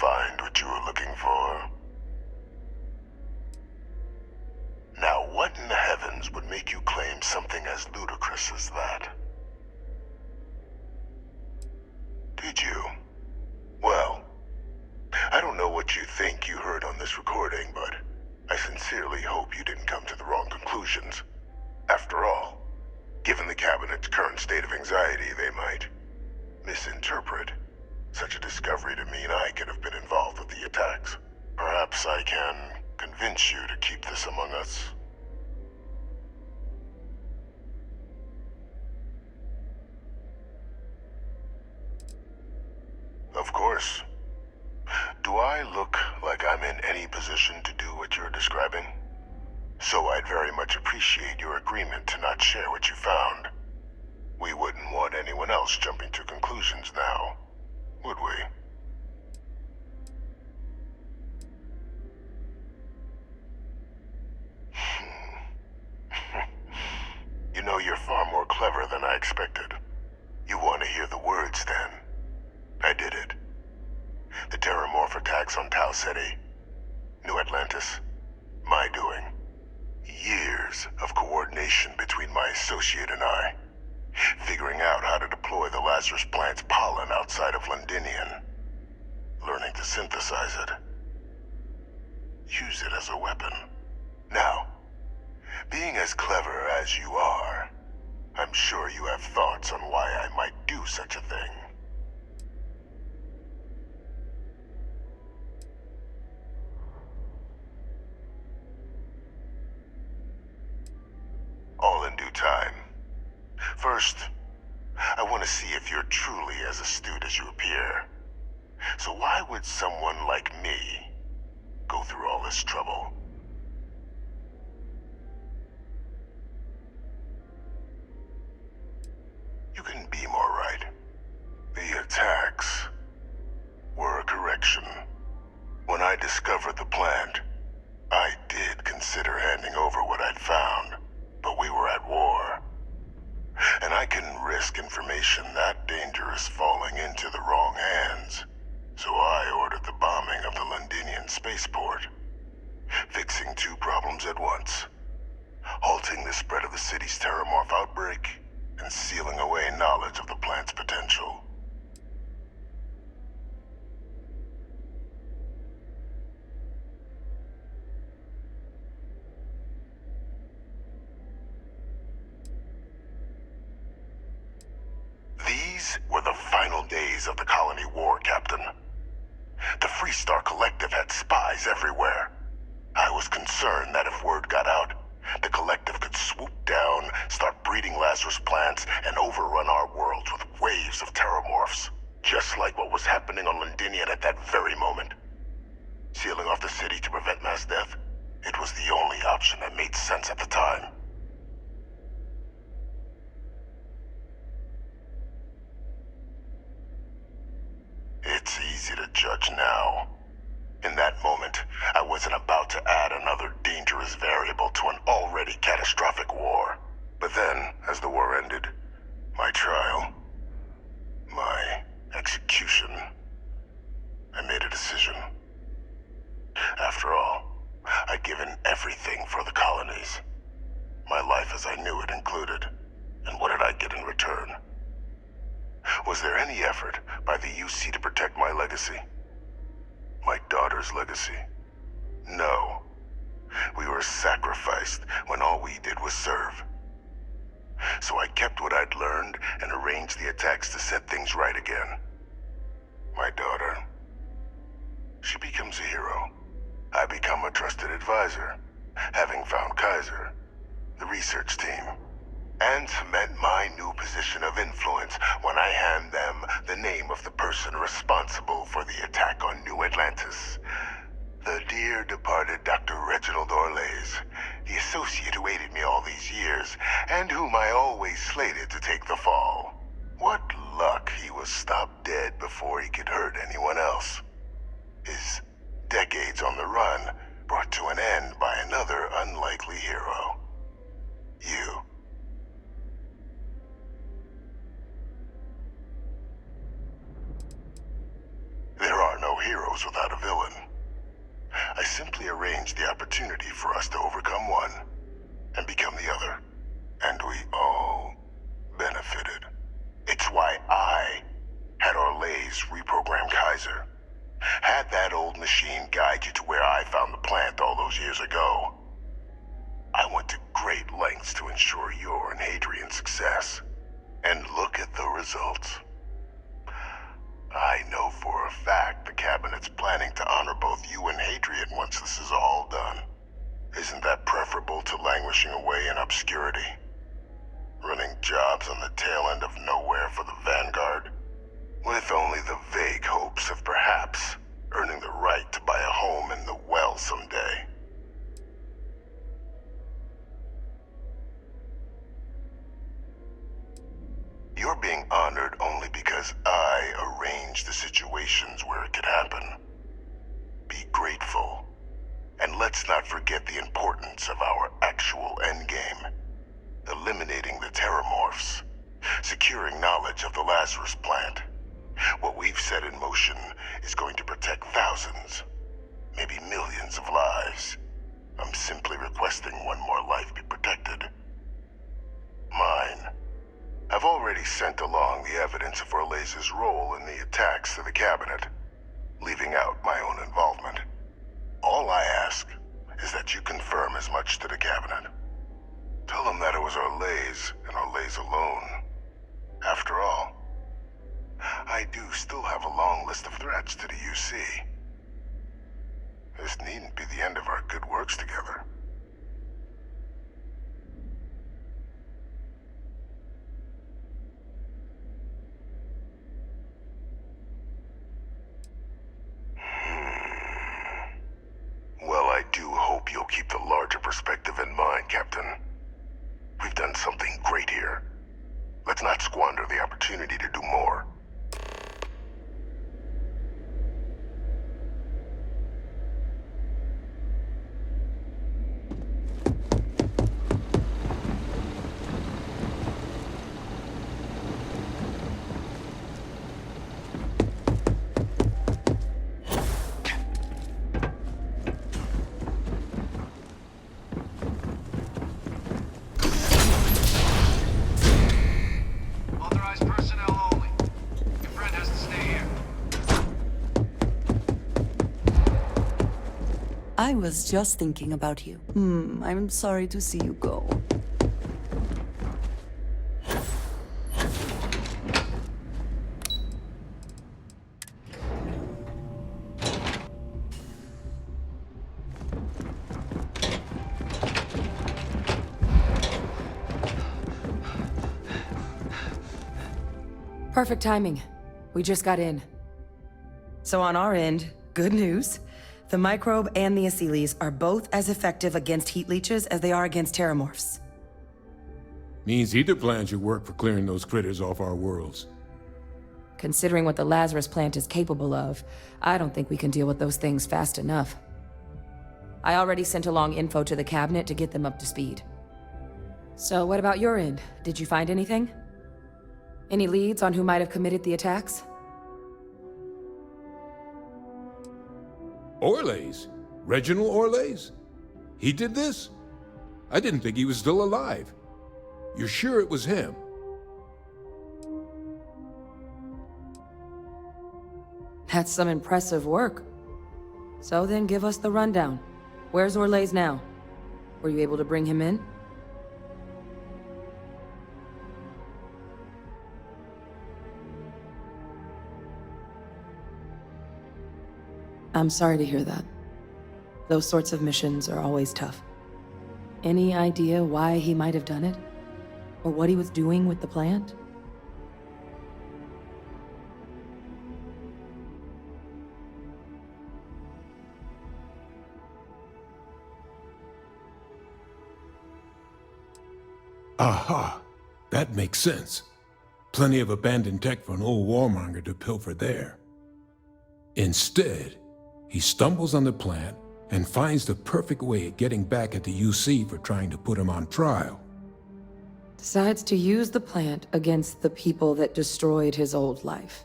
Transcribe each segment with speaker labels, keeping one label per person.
Speaker 1: find what you were looking for? Now, what in the heavens would make you claim something as ludicrous as that? Did you? Well, I don't know what you think you heard on this recording, but I sincerely hope you didn't come to the wrong conclusions. After all, given the Cabinet's current state of anxiety, they might misinterpret such a discovery to mean I could have been involved with the attacks. Perhaps I can convince you to keep this among us. Of course. Do I look like I'm in any position to do what you're describing? So I'd very much appreciate your agreement to not share what you found. We wouldn't want anyone else jumping to conclusions now, would we? You know, you're far more clever than I expected. You want to hear the words, then? I did it. The Terrormorph attacks on Tau City, New Atlantis, my doing. Years of coordination between my associate and I, figuring out how to deploy the Lazarus plant's pollen outside of Londinium, learning to synthesize it, use it as a weapon. Now, being as clever as you are, I'm sure you have thoughts on why I might do such a thing. All in due time. First, I want to see if you're truly as astute as you appear. So why would someone like me go through all this trouble? You couldn't be more right. The attacks were a correction. When I discovered the plant, I did consider handing over what I'd found, but we were at war. And I couldn't risk information that dangerous falling into the wrong hands. So I ordered the bombing of the Londinium spaceport, fixing two problems at once: halting the spread of the city's Terrormorph outbreak, and sealing away knowledge of the plant's potential. These were the final days of the colony war, Captain. The Freestar Collective had spies everywhere. I was concerned that if word got out, the Collective could swoop down, start breeding Lazarus plants, and overrun our worlds with waves of Terrormorphs, just like what was happening on Londinium at that very moment. Sealing off the city to prevent mass death, it was the only option that made sense at the time. It's easy to judge now. In that moment, I wasn't about to add another dangerous variable to an already catastrophic war. But then, as the war ended, my trial, my execution, I made a decision. After all, I'd given everything for the colonies. My life as I knew it included. And what did I get in return? Was there any effort by the UC to protect my legacy? My daughter's legacy? No. We were sacrificed when all we did was serve. So I kept what I'd learned and arranged the attacks to set things right again. My daughter, she becomes a hero. I become a trusted advisor, having found KAISER, the research team, and cement my new position of influence when I hand them the name of the person responsible for the attack on New Atlantis. The dear departed Dr. Reginald Orlays, the associate who aided me all these years, and whom I always slated to take the fall. What luck he was stopped dead before he could hurt anyone else. His decades on the run brought to an end by another unlikely hero. You. There are no heroes heroes without a villain. I simply arranged the opportunity for us to overcome one and become the other. And we all benefited. It's why I had our LAZARUS reprogram KAISER. Had that old machine guide you to where I found the plant all those years ago. I went to great lengths to ensure your and HADRIAN's success. And look at the results. I know for a fact the Cabinet's planning to honor both you and HADRIAN once this is all done. Isn't that preferable to languishing away in obscurity? Running jobs on the tail end of nowhere for the Vanguard? With only the vague hopes of perhaps earning the right to buy a home in the well someday. You're being honored only because I arranged the situations where it could happen. Be grateful. And let's not forget the importance of our actual endgame. Eliminating the Terrormorphs. Securing knowledge of the LAZARUS plant. What we've set in motion is going to protect thousands, maybe millions of lives. I'm simply requesting one more life be protected. Mine. I've already sent along the evidence of Orleza's role in the attacks to the Cabinet, leaving out my own involvement. All I ask is that you confirm as much to the Cabinet. Tell them that it was Orlez and Orlez alone. After all, I do still have a long list of threats to the UC. This needn't be the end of our good works together. Well, I do hope you'll keep the larger perspective in mind, Captain. We've done something great here. Let's not squander the opportunity to do more.
Speaker 2: I was just thinking about you. I'm sorry to see you go.
Speaker 3: Perfect timing. We just got in.
Speaker 4: So on our end, good news. The microbe and the ACELES are both as effective against heat leeches as they are against terrormorphs.
Speaker 5: Means either plan should work for clearing those critters off our worlds.
Speaker 3: Considering what the LAZARUS plant is capable of, I don't think we can deal with those things fast enough. I already sent along info to the Cabinet to get them up to speed. So what about your end? Did you find anything? Any leads on who might have committed the attacks?
Speaker 5: Orlez? Reginald Orlez? He did this? I didn't think he was still alive. You're sure it was him?
Speaker 3: That's some impressive work. So then give us the rundown. Where's Orlez now? Were you able to bring him in? I'm sorry to hear that. Those sorts of missions are always tough. Any idea why he might have done it? Or what he was doing with the plant?
Speaker 5: Aha! That makes sense. Plenty of abandoned tech for an old warmonger to pilfer there. Instead, he stumbles on the plant and finds the perfect way of getting back at the UC for trying to put him on trial.
Speaker 3: Decides to use the plant against the people that destroyed his old life.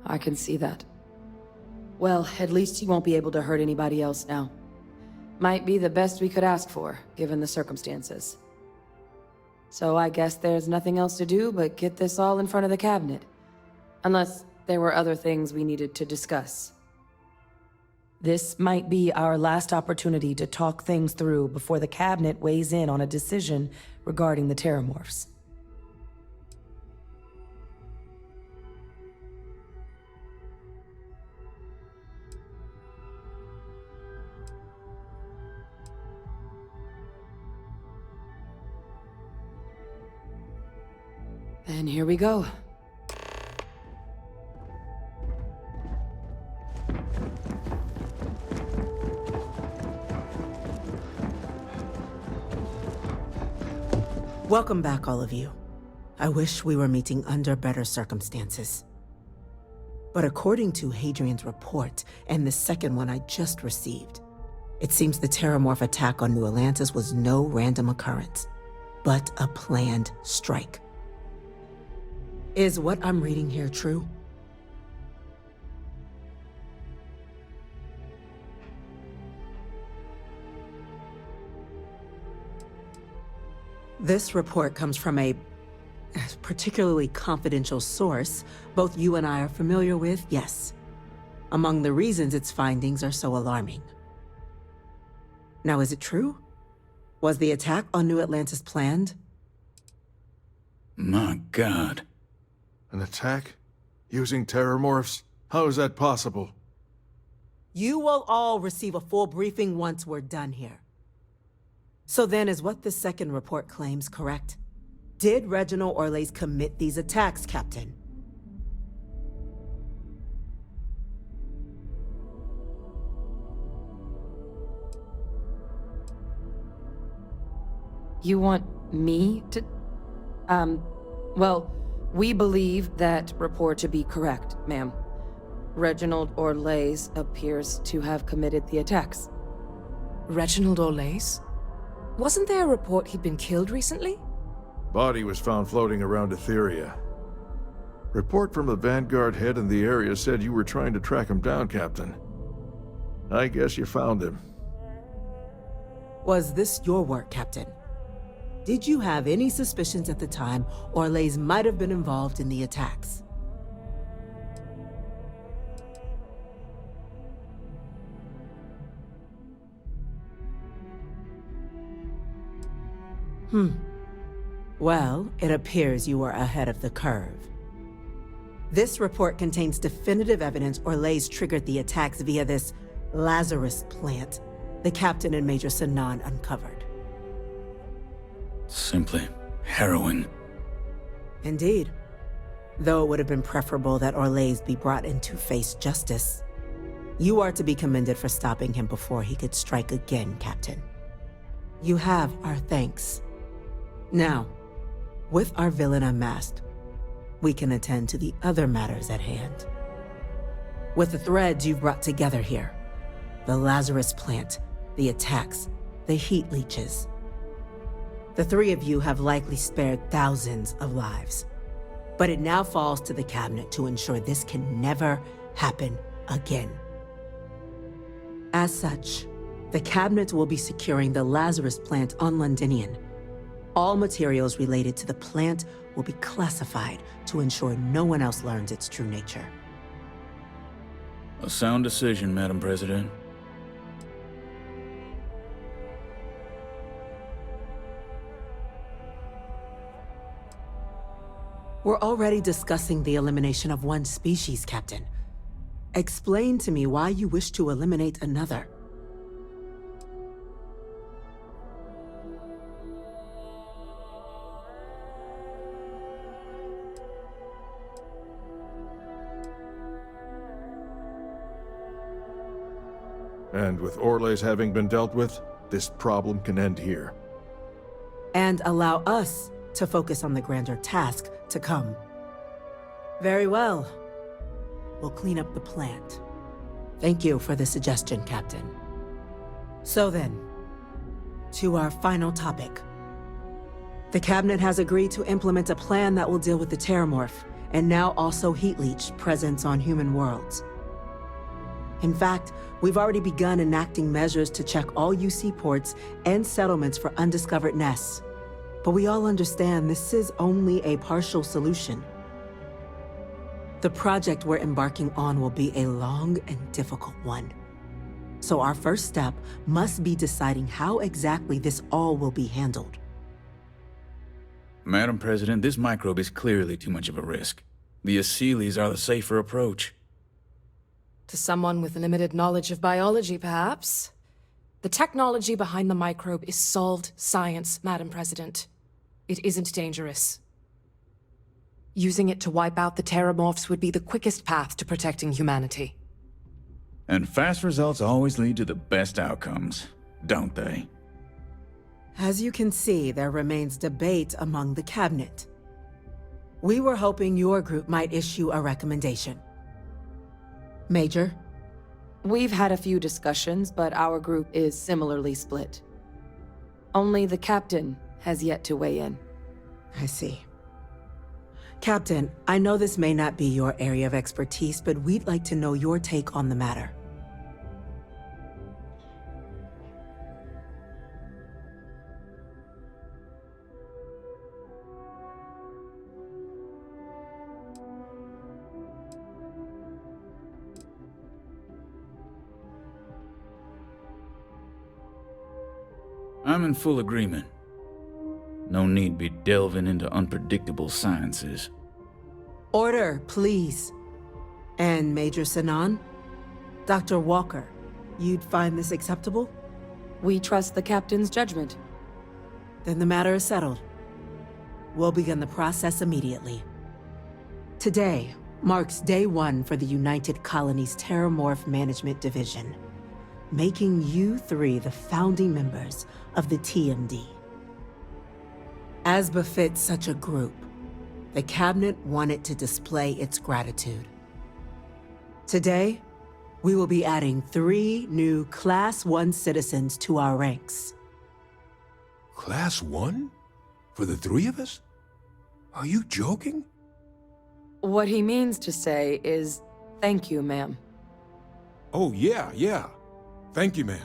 Speaker 3: I can see that. Well, at least he won't be able to hurt anybody else now. Might be the best we could ask for, given the circumstances. So I guess there's nothing else to do but get this all in front of the cabinet. Unless there were other things we needed to discuss.
Speaker 4: This might be our last opportunity to talk things through before the cabinet weighs in on a decision regarding the Terrormorphs.
Speaker 3: And here we go.
Speaker 6: Welcome back, all of you. I wish we were meeting under better circumstances. But according to HADRIAN's report, and the second one I just received, it seems the Terrormorph attack on New Atlantis was no random occurrence, but a planned strike. Is what I'm reading here true? This report comes from a particularly confidential source both you and I are familiar with, yes. Among the reasons its findings are so alarming. Now, is it true? Was the attack on New Atlantis planned?
Speaker 7: My God.
Speaker 8: An attack? Using terrormorphs? How is that possible?
Speaker 6: You will all receive a full briefing once we're done here. So then, is what the second report claims correct? Did Reginald Orlais commit these attacks, Captain?
Speaker 3: You want me to... Well, we believe that report to be correct, ma'am. Reginald Orlais appears to have committed the attacks.
Speaker 9: Reginald Orlais? Wasn't there a report he'd been killed recently?
Speaker 8: Body was found floating around Etheria. Report from the Vanguard head in the area said you were trying to track him down, Captain. I guess you found him.
Speaker 6: Was this your work, Captain? Did you have any suspicions at the time Orlais might have been involved in the attacks? Well, it appears you were ahead of the curve. This report contains definitive evidence Orlais triggered the attacks via this Lazarus plant the Captain and Major Sinan uncovered.
Speaker 7: Simply harrowing.
Speaker 6: Indeed. Though it would have been preferable that Orlais be brought in to face justice. You are to be commended for stopping him before he could strike again, Captain. You have our thanks. Now, with our villain unmasked, we can attend to the other matters at hand. With the threads you've brought together here, the Lazarus plant, the attacks, the heat leeches, the three of you have likely spared thousands of lives. But it now falls to the cabinet to ensure this can never happen again. As such, the cabinet will be securing the Lazarus plant on Londinium. All materials related to the plant will be classified to ensure no one else learns its true nature.
Speaker 7: A sound decision, Madam President.
Speaker 6: We're already discussing the elimination of one species, Captain. Explain to me why you wish to eliminate another.
Speaker 8: And with Orlais having been dealt with, this problem can end here.
Speaker 6: And allow us to focus on the grander task to come. Very well. We'll clean up the plant. Thank you for the suggestion, Captain. So then, to our final topic. The Cabinet has agreed to implement a plan that will deal with the Terrormorph, and now also Heat Leech presence on human worlds. In fact, we've already begun enacting measures to check all UC ports and settlements for undiscovered nests. But we all understand this is only a partial solution. The project we're embarking on will be a long and difficult one. So our first step must be deciding how exactly this all will be handled.
Speaker 7: Madam President, this microbe is clearly too much of a risk. The ACELES are the safer approach.
Speaker 9: To someone with limited knowledge of biology, perhaps. The technology behind the microbe is solved science, Madam President. It isn't dangerous. Using it to wipe out the Terrormorphs would be the quickest path to protecting humanity.
Speaker 7: And fast results always lead to the best outcomes, don't they?
Speaker 6: As you can see, there remains debate among the cabinet. We were hoping your group might issue a recommendation. Major?
Speaker 3: We've had a few discussions, but our group is similarly split. Only the captain has yet to weigh in.
Speaker 6: I see. Captain, I know this may not be your area of expertise, but we'd like to know your take on the matter.
Speaker 7: I'm in full agreement. No need be delving into unpredictable sciences.
Speaker 6: Order, please. And Major Sinan? Dr. Walker, you'd find this acceptable?
Speaker 3: We trust the captain's judgment.
Speaker 6: Then the matter is settled. We'll begin the process immediately. Today marks day 1 for the United Colonies Terrormorph Management Division, making you 3 the founding members of the TMD. As befits such a group, the Cabinet wanted to display its gratitude. Today, we will be adding 3 new Class 1 citizens to our ranks.
Speaker 5: Class 1? For the 3 of us? Are you joking?
Speaker 3: What he means to say is, thank you, ma'am.
Speaker 5: Oh, yeah. Thank you, ma'am.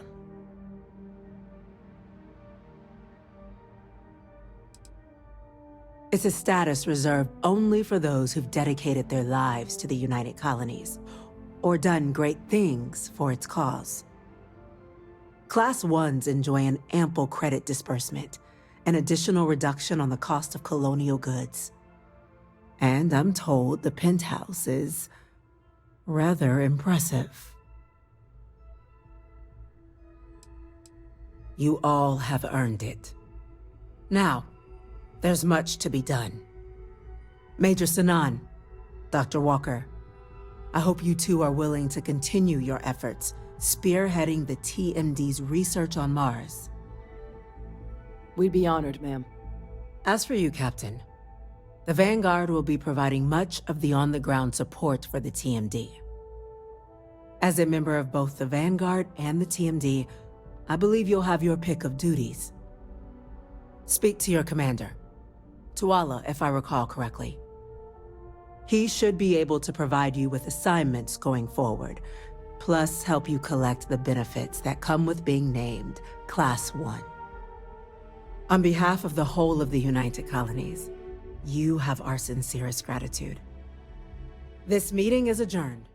Speaker 6: It's a status reserved only for those who've dedicated their lives to the United Colonies, or done great things for its cause. Class 1s enjoy an ample credit disbursement, an additional reduction on the cost of colonial goods. And I'm told the penthouse is rather impressive. You all have earned it. Now, there's much to be done. Major Sinan, Dr. Walker, I hope you 2 are willing to continue your efforts spearheading the TMD's research on Mars.
Speaker 3: We'd be honored, ma'am.
Speaker 6: As for you, Captain, the Vanguard will be providing much of the on-the-ground support for the TMD. As a member of both the Vanguard and the TMD, I believe you'll have your pick of duties. Speak to your commander, Tuala, if I recall correctly. He should be able to provide you with assignments going forward, plus help you collect the benefits that come with being named Class 1. On behalf of the whole of the United Colonies, you have our sincerest gratitude. This meeting is adjourned.